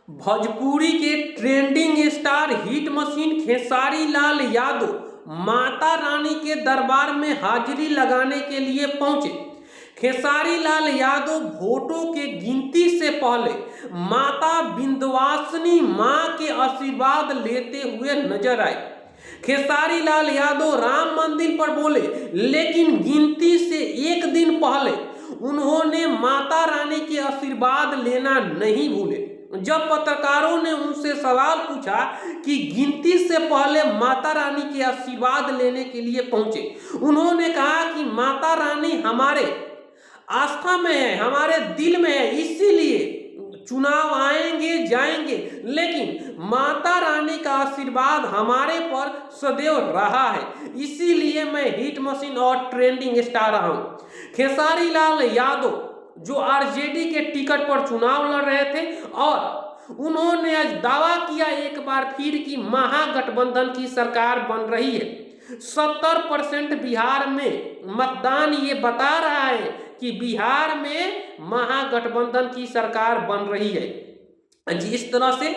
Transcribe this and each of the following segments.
भोजपुरी के trending star hit machine Khesari Lal Yadav Mata Rani के दरबार में हाजिरी लगाने के लिए पहुंचे। खेसारी लाल यादव वोटों के गिनती से पहले माता विंध्यवासिनी मां के आशीर्वाद लेते हुए नजर आए। खेसारी लाल यादव राम मंदिर पर बोले, लेकिन गिनती से एक दिन पहले उन्होंने माता रानी के आशीर्वाद लेना नहीं भूले। जब पत्रकारों ने उनसे सवाल पूछा कि गिनती से पहले माता रानी के आशीर्वाद लेने के लिए पहुंचे, उन्होंने कहा कि माता रानी हमारे आस्था में है, हमारे दिल में है, इसीलिए चुनाव आएंगे जाएंगे, लेकिन माता रानी का आशीर्वाद हमारे पर सदैव रहा है, इसीलिए मैं हिट मशीन और ट्रेंडिंग स्टार रहा हूं। खेसारी लाल यादव जो आरजेडी के टिकट पर चुनाव लड़ रहे थे और उन्होंने आज दावा किया एक बार फिर कि महागठबंधन की सरकार बन रही है। 70% बिहार में मतदान ये बता रहा है कि बिहार में महागठबंधन की सरकार बन रही है। जिस तरह से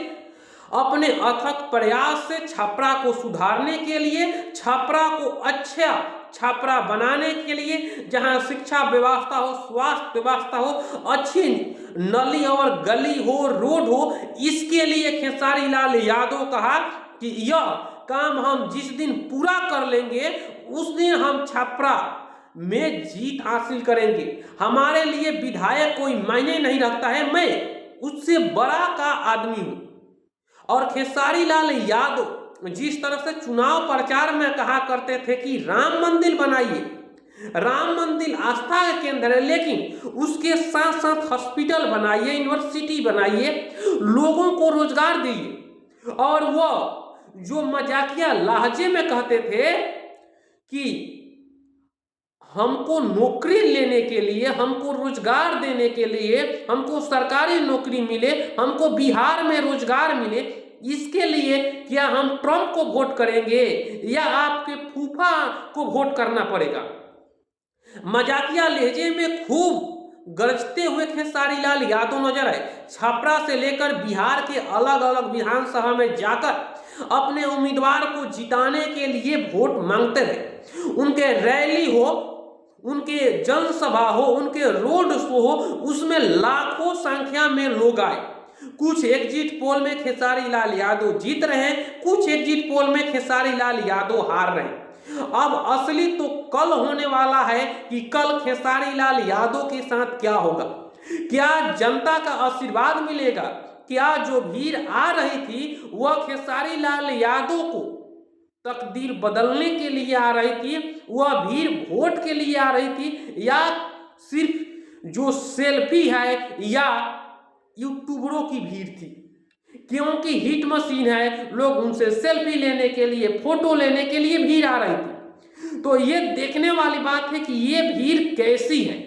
अपने अथक प्रयास से छपरा को सुधारने के लिए, छपरा को अच्छा छपरा बनाने के लिए, जहां शिक्षा व्यवस्था हो, स्वास्थ्य व्यवस्था हो, अच्छी नली और गली हो, रोड हो, इसके लिए खेसारी लाल यादव कहा कि यह काम हम जिस दिन पूरा कर लेंगे उस दिन हम छपरा में जीत हासिल करेंगे। हमारे लिए विधायक कोई मायने नहीं रखता है, मैं उससे बड़ा का आदमी हूं। और खेसारी लाल यादव जिस तरह से चुनाव प्रचार में कहा करते थे कि राम मंदिर बनाइए, राम मंदिर आस्था का केंद्र है, लेकिन उसके साथ साथ हॉस्पिटल बनाइए, यूनिवर्सिटी बनाइए, लोगों को रोजगार दीजिए। और वो जो मजाकिया लहजे में कहते थे कि हमको नौकरी लेने के लिए, हमको रोजगार देने के लिए, हमको सरकारी नौकरी मिले, हमको बिहार में रोजगार मिले, इसके लिए क्या हम ट्रंप को वोट करेंगे या आपके फूफा को वोट करना पड़ेगा। मजाकिया लहजे में खूब गरजते हुए खेसारी लाल यादव नजर आए। छपरा से लेकर बिहार के अलग अलग विधानसभा में जाकर अपने उम्मीदवार को जिताने के लिए वोट मांगते रहे। उनके रैली हो, उनके जनसभा हो, उनके रोड शो हो, उसमें लाखों संख्या में लोग आए। कुछ एग्जिट पोल में खेसारी लाल यादव जीत रहे हैं, कुछ एग्जिट पोल में खेसारी लाल यादव हार रहे हैं। अब असली तो कल होने वाला है कि कल खेसारी लाल यादव के साथ क्या होगा। क्या जनता का आशीर्वाद मिलेगा? क्या जो भीड़ आ रही थी वह खेसारी लाल यादव को तकदीर बदलने के लिए आ रही थी, वह भीड़ वोट के लिए आ रही थी, या सिर्फ जो सेल्फी है या यूट्यूबरों की भीड़ थी? क्योंकि हिट मशीन है, लोग उनसे सेल्फी लेने के लिए, फोटो लेने के लिए भीड़ आ रही थी। तो ये देखने वाली बात है कि ये भीड़ कैसी है।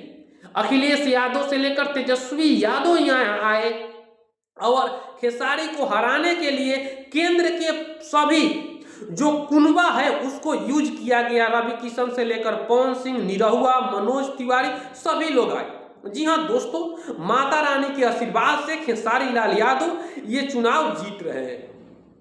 अखिलेश यादव से लेकर तेजस्वी यादव यहाँ आए और खेसारी को हराने के लिए केंद्र के सभी जो कुनबा है उसको यूज किया गया। रवि किशन से लेकर पवन सिंह, निरहुआ, मनोज तिवारी, सभी लोग आए। जी हाँ दोस्तों, माता रानी के आशीर्वाद से खेसारी लाल यादव ये चुनाव जीत रहे हैं।